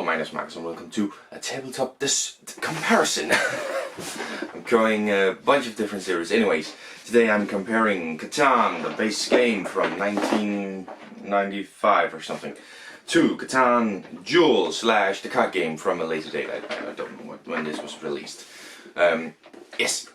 Hello, my name is Marcus and welcome to a tabletop comparison. I'm going a bunch of different series. Anyways, today I'm comparing Catan, the base game from 1995 or something, to Catan Duel / the card game from a later date. I don't know when this was released. Yes,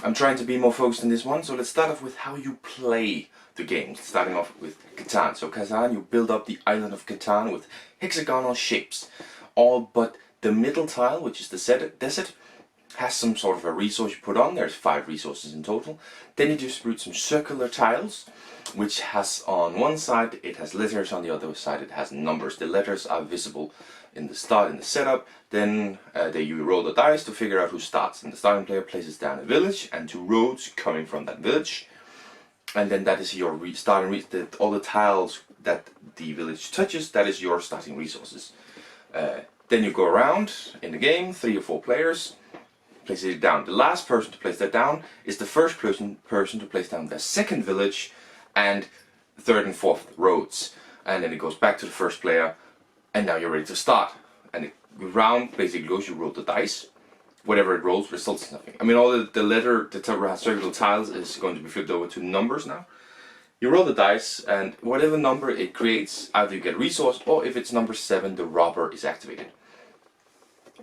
I'm trying to be more focused in this one, so let's start off with how you play the game, starting off with Catan. So Catan, you build up the island of Catan with hexagonal shapes. All but the middle tile, which is the desert, has some sort of a resource you put on. There's 5 resources in total. Then you distribute some circular tiles, which has on one side it has letters, on the other side it has numbers. The letters are visible in the start, in the setup. Then you roll the dice to figure out who starts. And the starting player places down a village and 2 roads coming from that village. And then that is your starting all the tiles that the village touches, that is your starting resources. Then you go around in the game, 3 or 4 players, place it down. The last person to place that down is the first person to place down the second village and 3rd and 4th roads. And then it goes back to the first player, and now you're ready to start. And the round basically goes, you roll the dice. Whatever it rolls results in nothing. I mean, all the circular tiles is going to be flipped over to numbers now. You roll the dice, and whatever number it creates, either you get a resource, or if it's number 7, the robber is activated.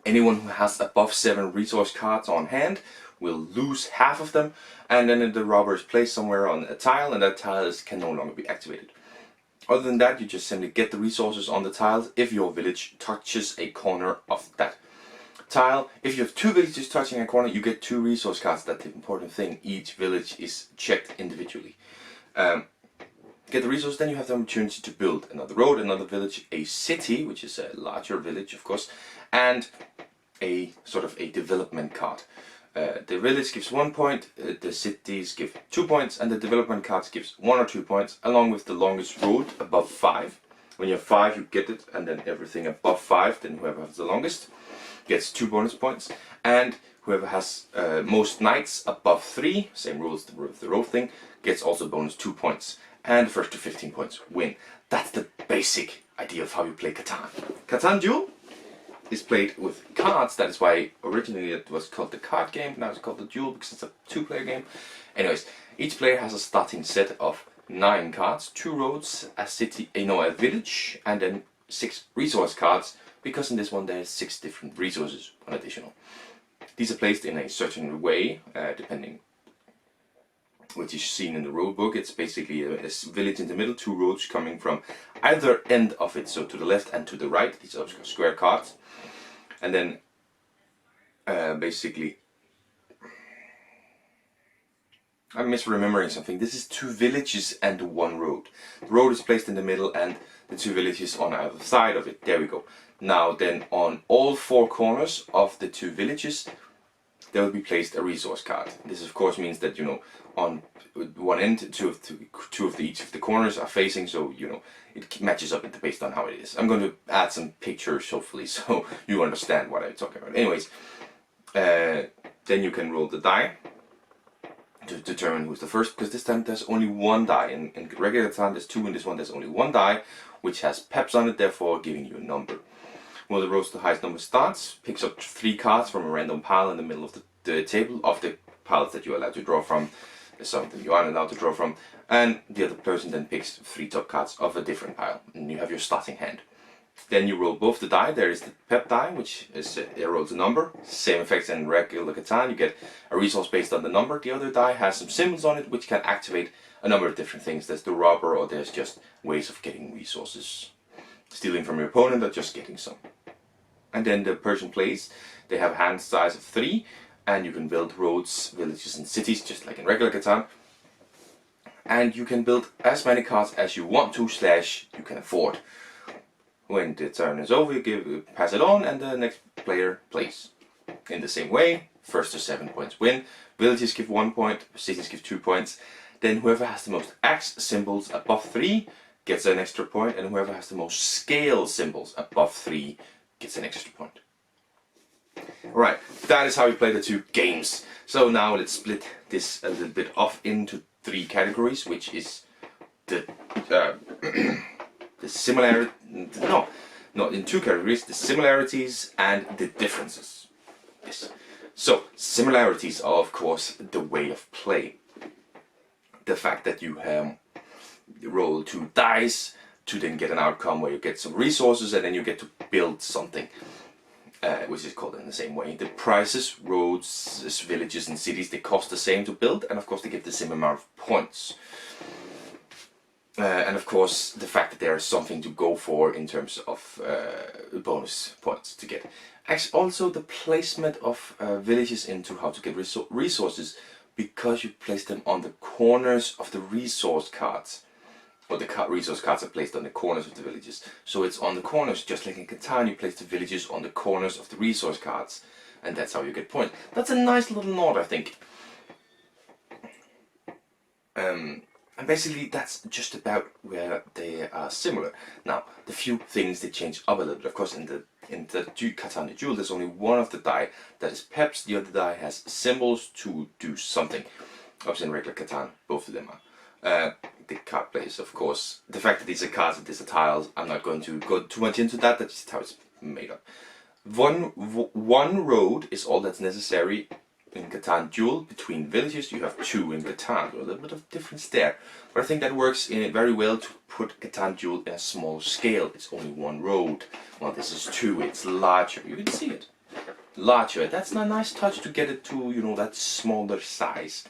Anyone who has above 7 resource cards on hand will lose half of them, and then the robber is placed somewhere on a tile, and that tile can no longer be activated. Other than that, you just simply get the resources on the tiles if your village touches a corner of that tile. If you have 2 villages touching a corner, you get 2 resource cards. That's the important thing. Each village is checked individually. Get the resource, then you have the opportunity to build another road, another village, a city, which is a larger village of course, and a sort of a development card. The village gives 1 point, the cities give 2 points, and the development cards gives 1 or 2 points, along with the longest road above 5. When you have 5 you get it, and then everything above 5, then whoever has the longest gets 2 bonus points, and whoever has most knights above 3, same rules with the road thing, gets also bonus 2 points, and the first to 15 points win. That's the basic idea of how you play Catan. Catan Duel is played with cards. That is why originally it was called the card game, now it's called the Duel because it's a 2-player game. Anyways, each player has a starting set of 9 cards, 2 roads, a city, a village, and then 6 resource cards, because in this one there are 6 different resources, one additional. These are placed in a certain way, depending what is seen in the rule book. It's basically a village in the middle, 2 roads coming from either end of it, so to the left and to the right. These are square cards. And then basically, I'm misremembering something. This is 2 villages and 1 road. The road is placed in the middle and the 2 villages on either side of it. There we go. Now then, on all 4 corners of the 2 villages there will be placed a resource card. This of course means that, you know, on one end each of the corners are facing, so you know it matches up based on how it is. I'm going to add some pictures hopefully so you understand what I'm talking about. Anyways, then you can roll the die to determine who's the first, because this time there's only 1 die. In regular time there's 2, in this one there's only 1 die, which has peps on it, therefore giving you a number. Well, the rows the highest number starts, picks up 3 cards from a random pile in the middle of the table, of the piles that you're allowed to draw from. There's something you aren't allowed to draw from, and the other person then picks 3 top cards of a different pile, and you have your starting hand. Then you roll both the die. There is the pep die, which is it rolls a number. Same effects in regular Catan. You get a resource based on the number. The other die has some symbols on it, which can activate a number of different things. There's the robber, or there's just ways of getting resources, stealing from your opponent, or just getting some. And then the person plays. They have hand size of 3, and you can build roads, villages, and cities just like in regular Catan. And you can build as many cards as you want to / you can afford. When the turn is over, you pass it on, and the next player plays. In the same way, first to 7 points win. Villages give 1 point, cities give 2 points. Then whoever has the most axe symbols above 3 gets an extra point, and whoever has the most scale symbols above 3 gets an extra point. Alright, that is how we play the 2 games. So now let's split this a little bit off into 3 categories, which is the not in two categories: the similarities and the differences. Yes. So similarities are of course the way of play. The fact that you roll 2 dice to then get an outcome where you get some resources and then you get to build something, which is called in the same way. The prices, roads, villages and cities, they cost the same to build, and of course they give the same amount of points. And of course the fact that there is something to go for in terms of bonus points to get. Actually, also the placement of villages into how to get resources, because you place them on the corners of the resource cards. Or the resource cards are placed on the corners of the villages. So it's on the corners, just like in Catan, you place the villages on the corners of the resource cards. And that's how you get points. That's a nice little nod, I think. And basically that's just about where they are similar. Now, the few things they change up a little bit. Of course, in the Catan the duel, there's only one of the die that is peps. The other die has symbols to do something. Obviously in regular Catan, both of them are. The card plays, of course. The fact that these are cards and these are tiles, I'm not going to go too much into that. That's just how it's made up. One road is all that's necessary in Catan duel. Between villages, you have 2 in Catan. So a little bit of difference there. But I think that works very well to put Catan duel in a small scale. It's only 1 road. Well, this is 2. It's larger. You can see it. Larger. That's a nice touch to get it to, you know, that smaller size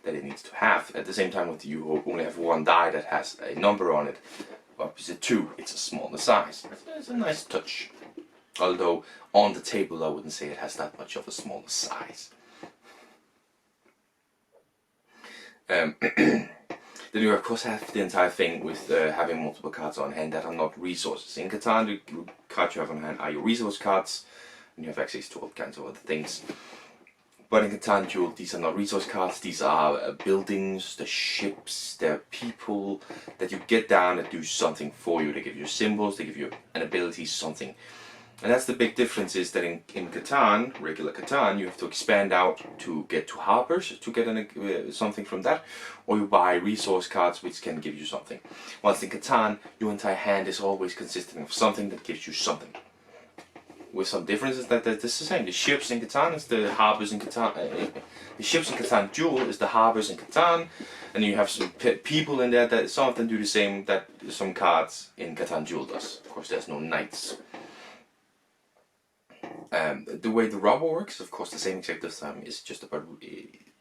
that it needs to have. At the same time, with you only have 1 die that has a number on it. Opposite 2, it's a smaller size. It's a nice touch. Although on the table, I wouldn't say it has that much of a smaller size. Then you of course have the entire thing with having multiple cards on hand that are not resources. In Catan, the cards you have on hand are your resource cards, and you have access to all kinds of other things. But in Catan duel, these are not resource cards. These are buildings, the ships, the people that you get down that do something for you. They give you symbols, they give you an ability, something. And that's the big difference, is that in Catan, regular Catan, you have to expand out to get to harbors to get something from that, or you buy resource cards which can give you something. Whilst in Catan, your entire hand is always consisting of something that gives you something. With some differences that it's the same. The ships in Catan is the harbors in Catan. The ships in Catan duel is the harbors in Catan, and you have some people in there that some of them do the same that some cards in Catan duel does. Of course, there's no knights. The way the rubber works, of course, the same exact this time. Is just about,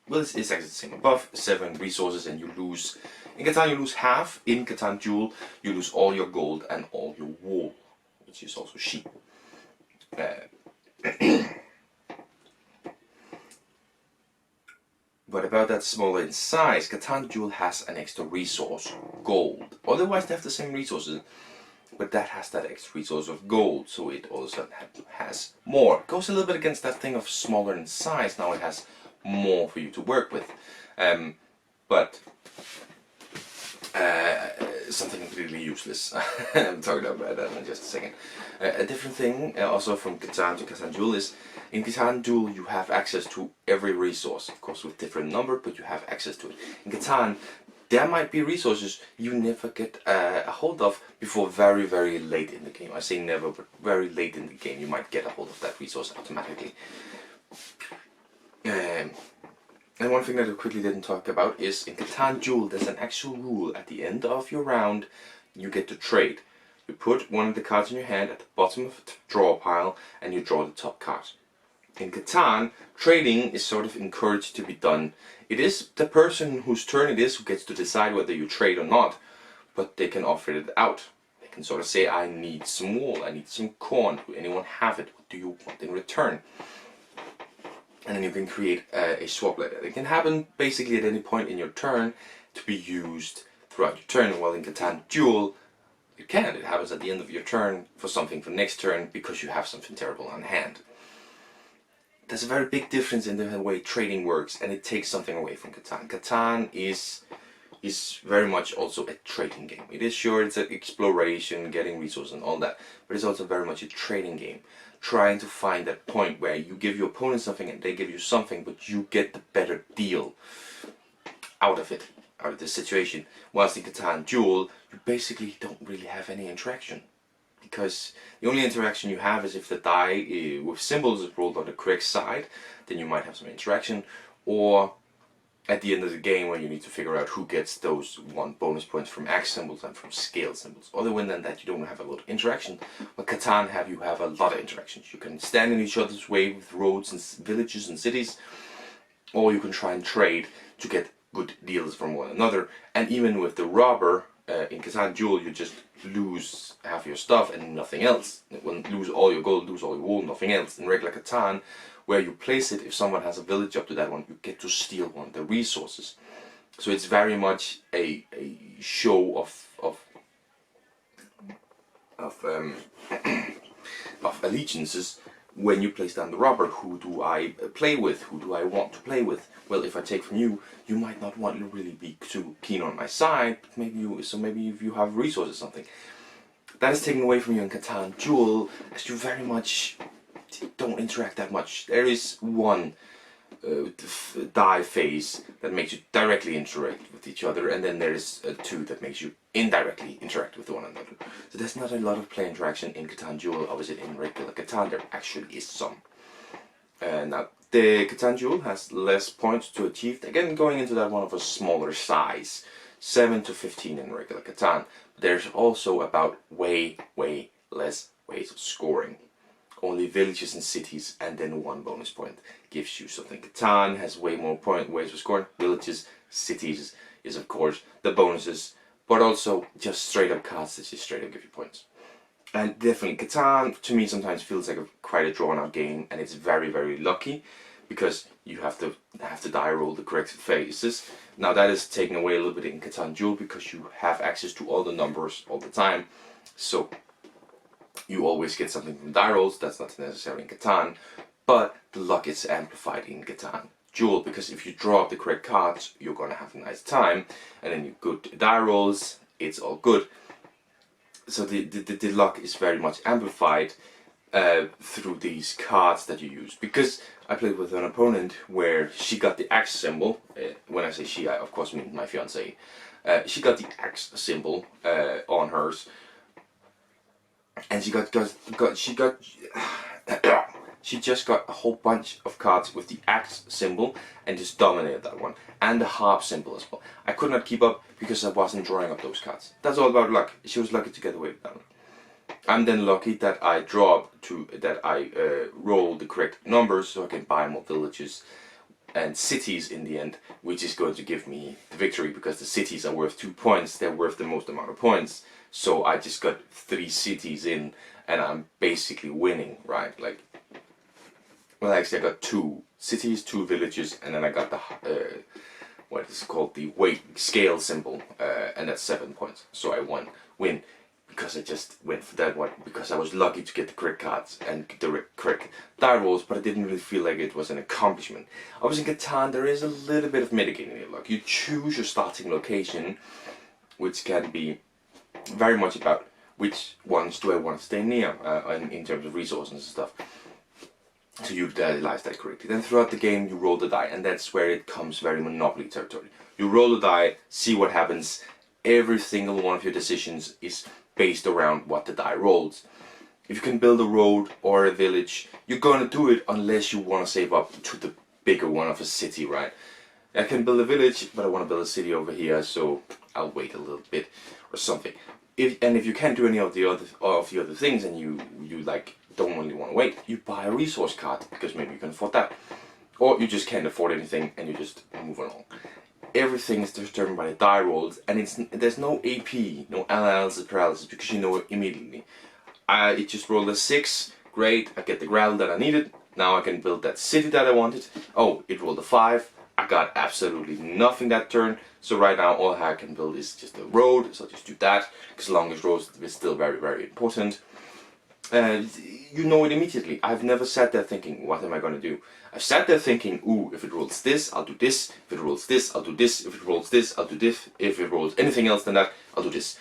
well, it's exactly the same. Above 7 resources, and you lose. In Catan, you lose half. In Catan duel, you lose all your gold and all your wool, which is also sheep. But about that smaller in size, Catan duel has an extra resource, gold. Otherwise, they have the same resources. But that has that extra resource of gold, so it also has more. It goes a little bit against that thing of smaller in size. Now it has more for you to work with. But something completely useless. I'm talking about that in just a second. A different thing also from Catan to Catan duel is, in Catan duel you have access to every resource, of course with different number, but you have access to it. In Catan, there might be resources you never get a hold of before very, very late in the game. I say never, but very late in the game you might get a hold of that resource automatically. And one thing that I quickly didn't talk about is, in Catan duel there's an actual rule. At the end of your round you get to trade. You put one of the cards in your hand at the bottom of the draw pile and you draw the top card. In Catan, trading is sort of encouraged to be done. It is the person whose turn it is who gets to decide whether you trade or not, but they can offer it out. They can sort of say, I need some wool, I need some corn, do anyone have it, what do you want in return? And then you can create a swap letter. It can happen basically at any point in your turn to be used throughout your turn. While in Catan duel, it happens at the end of your turn for something for next turn because you have something terrible on hand. There's a very big difference in the way trading works, and it takes something away from Catan. Catan is very much also a trading game. It is sure it's an exploration, getting resources and all that, but it's also very much a trading game. Trying to find that point where you give your opponent something and they give you something, but you get the better deal out of it, out of the situation. Whilst in Catan duel, you basically don't really have any interaction. because the only interaction you have is if the die with symbols is rolled on the correct side, then you might have some interaction, or at the end of the game when you need to figure out who gets those 1 bonus points from axe symbols and from scale symbols. Other than that, you don't have a lot of interaction. But Catan you have a lot of interactions. You can stand in each other's way with roads and villages and cities, or you can try and trade to get good deals from one another. And even with the robber, in Catan Duel you just lose half your stuff and nothing else. Lose all your gold, lose all your wool, nothing else. In regular Catan, where you place it, if someone has a village up to that one, you get to steal one of the resources. So it's very much a show of allegiances. When you place down the robber, who do I play with? Who do I want to play with? Well, if I take from you, you might not want to really be too keen on my side, but maybe if you have resources or something. That is taken away from you in Catan Duel, as you very much don't interact that much. There is one die phase that makes you directly interact with each other, and then there is 2 that makes you indirectly interact with one another. So there's not a lot of play interaction in Catan Duel. Obviously in regular Catan there actually is some. Now the Catan Duel has less points to achieve, again going into that one of a smaller size, 7 to 15 in regular Catan. There's also about way less ways of scoring. Only villages and cities, and then 1 bonus point gives you something. Catan has way more ways of scoring. Villages, cities is of course the bonuses, but also just straight up cards that just straight up give you points. And definitely Catan to me sometimes feels like quite a drawn out game, and it's very lucky because you have to die roll the correct phases. Now that is taken away a little bit in Catan Duel because you have access to all the numbers all the time, so you always get something from die rolls. That's not necessary in Catan, but the luck is amplified in Catan Duel, because if you draw up the correct cards, you're gonna have a nice time, and then you good die rolls, it's all good. So the luck is very much amplified through these cards that you use. Because I played with an opponent where she got the axe symbol. When I say she, I of course mean my fiance. She got the axe symbol on hers. And she just got a whole bunch of cards with the axe symbol and just dominated that one, and the harp symbol as well. I could not keep up because I wasn't drawing up those cards. That's all about luck. She was lucky to get away with that one. I'm then lucky that I roll the correct numbers so I can buy more villages and cities in the end, which is going to give me the victory, because the cities are worth 2 points. They're worth the most amount of points. So I just got 3 cities in, and I'm basically winning, right? Like, well, actually I got 2 cities, 2 villages, and then I got the what is called the weight scale symbol, and that's 7 points. So I win because I just went for that one, because I was lucky to get the correct cards and the correct die rolls, but I didn't really feel like it was an accomplishment. Obviously in Catan there is a little bit of mitigating your luck. You choose your starting location, which can be very much about which ones do I want to stay near in terms of resources and stuff. So you utilize that correctly. Then throughout the game you roll the die, and that's where it comes very Monopoly territory. You roll the die, see what happens. Every single one of your decisions is based around what the die rolls. If you can build a road or a village, you're gonna do it unless you want to save up to the bigger one of a city, right? I can build a village, but I want to build a city over here, so I'll wait a little bit or something. If you can't do any of the other things, and you like don't really want to wait, you buy a resource card because maybe you can afford that, or you just can't afford anything and you just move along. Everything is determined by the die rolls, and there's no AP, no analysis paralysis, because you know it immediately. It just rolled a 6, great, I get the gravel that I needed. Now I can build that city that I wanted. Oh, it rolled a 5. I got absolutely nothing that turn, so right now all I can build is just a road, so I'll just do that, because longest roads is still very important. You know it immediately. I've never sat there thinking, what am I going to do? I've sat there thinking, ooh, if it rolls this, I'll do this. If it rolls this, I'll do this. If it rolls this, I'll do this. If it rolls anything else than that, I'll do this.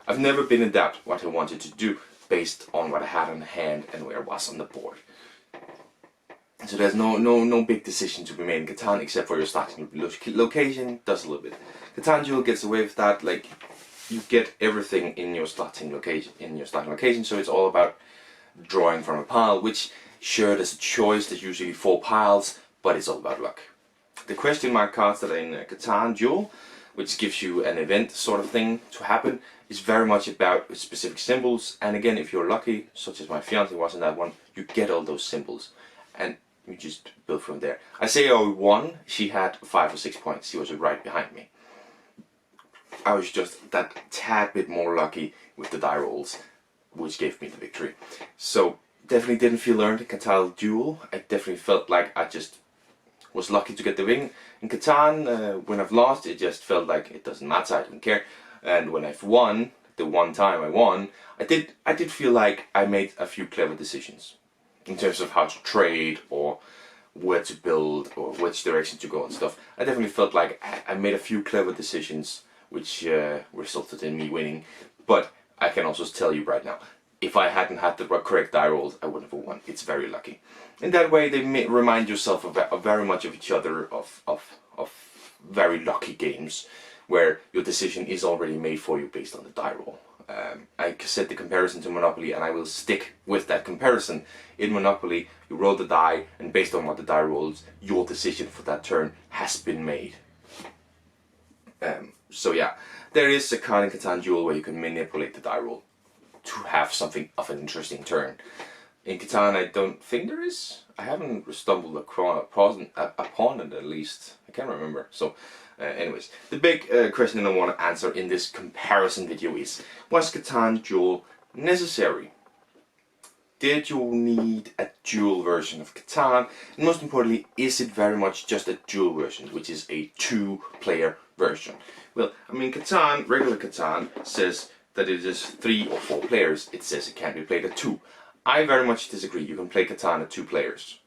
I've never been in doubt what I wanted to do based on what I had on hand and where I was on the board. So there's no big decision to be made in Catan, except for your starting location. Does a little bit. Catan Duel gets away with that. Like, you get everything in your starting location. So it's all about drawing from a pile, which sure, there's a choice. There's usually 4 piles, but it's all about luck. The question mark cards that are in Catan Duel, which gives you an event sort of thing to happen, is very much about specific symbols. And again, if you're lucky, such as my fiance was in that one, you get all those symbols and you just build from there. I say I won. She had 5 or 6 points. She was right behind me. I was just that tad bit more lucky with the die rolls, which gave me the victory. So definitely didn't feel earned in Catan Duel. I definitely felt like I just was lucky to get the win. In Catan, when I've lost, it just felt like it doesn't matter, I don't care. And when I've won, the one time I won, I did feel like I made a few clever decisions in terms of how to trade or where to build or which direction to go and stuff. I definitely felt like I made a few clever decisions which resulted in me winning. But I can also tell you right now, if I hadn't had the correct die rolls, I wouldn't have won. It's very lucky. In that way, they remind yourself of very much of each other, of very lucky games, where your decision is already made for you based on the die roll. I said the comparison to Monopoly, and I will stick with that comparison. In Monopoly, you roll the die, and based on what the die rolls, your decision for that turn has been made. So yeah, there is a card in Catan Duel where you can manipulate the die roll to have something of an interesting turn. In Catan, I don't think there is. I haven't stumbled upon it, at least. I can't remember. So, anyways, the big question I want to answer in this comparison video is: was Catan Duel necessary? Did you need a dual version of Catan? And most importantly, is it very much just a dual version, which is a 2-player version? Well, I mean, Catan, regular Catan, says that it is 3 or 4 players. It says it can't be played at 2. I very much disagree. You can play Catan at 2 players.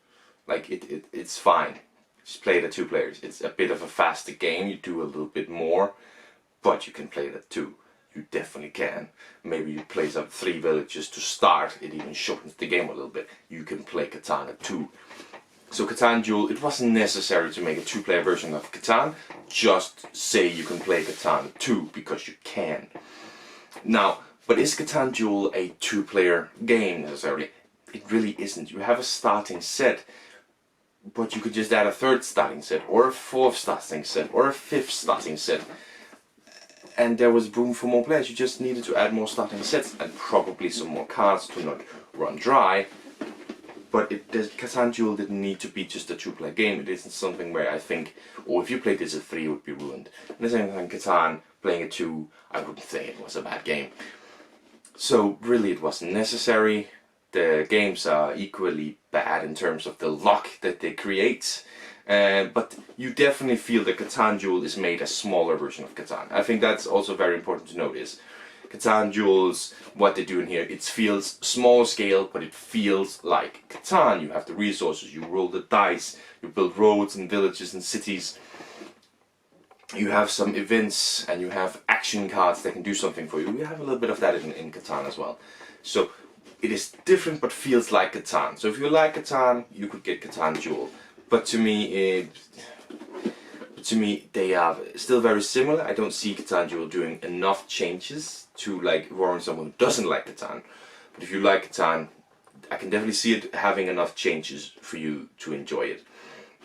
Like, it's fine. Just play it at 2 players. It's a bit of a faster game. You do a little bit more, but you can play it at 2. You definitely can. Maybe you play some 3 villages to start. It even shortens the game a little bit. You can play Catan at 2. So Catan Duel, it wasn't necessary to make a 2-player version of Catan. Just say you can play Catan at 2 because you can. Now, but is Catan Duel a 2-player game necessarily? It really isn't. You have a starting set, but you could just add a 3rd starting set, or a 4th starting set, or a 5th starting set. And there was room for more players. You just needed to add more starting sets and probably some more cards to not run dry. But Catan Duel didn't need to be just a 2-player game. It isn't something where I think, oh, if you played this at 3, it would be ruined. And the same thing, Catan, playing at 2, I wouldn't think it was a bad game. So really it wasn't necessary. The games are equally bad in terms of the luck that they create. But you definitely feel that Catan Duel is made a smaller version of Catan. I think that's also very important to notice. Catan Duels, what they do in here, it feels small scale, but it feels like Catan. You have the resources, you roll the dice, you build roads and villages and cities. You have some events and you have action cards that can do something for you. You have a little bit of that in Catan as well. So it is different but feels like Catan. So if you like Catan, you could get Catan Duel. But to me, they are still very similar. I don't see Catan Duel doing enough changes to like warrant someone who doesn't like Catan. But if you like Catan, I can definitely see it having enough changes for you to enjoy it.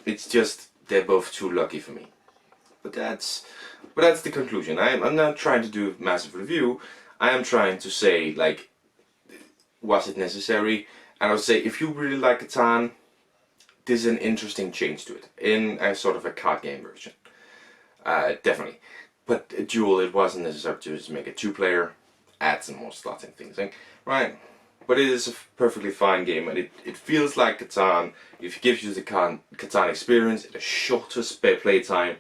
It's just they're both too lucky for me. But that's the conclusion. I'm not trying to do a massive review. I am trying to say, like, was it necessary? And I would say, if you really like Catan, this is an interesting change to it in a sort of a card game version. Definitely. But a Duel, it wasn't necessary to just make a 2-player, add some more starting things, right? But it is a perfectly fine game, and it feels like Catan. It gives you the Catan experience at a shorter playtime,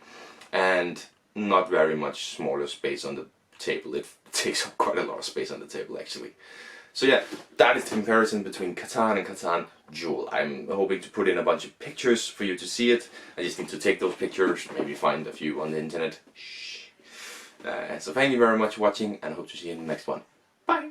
and not very much smaller space on the table. It takes up quite a lot of space on the table, actually. So yeah, that is the comparison between Catan and Catan Duel. I'm hoping to put in a bunch of pictures for you to see it. I just need to take those pictures, maybe find a few on the internet. So thank you very much for watching, and I hope to see you in the next one. Bye!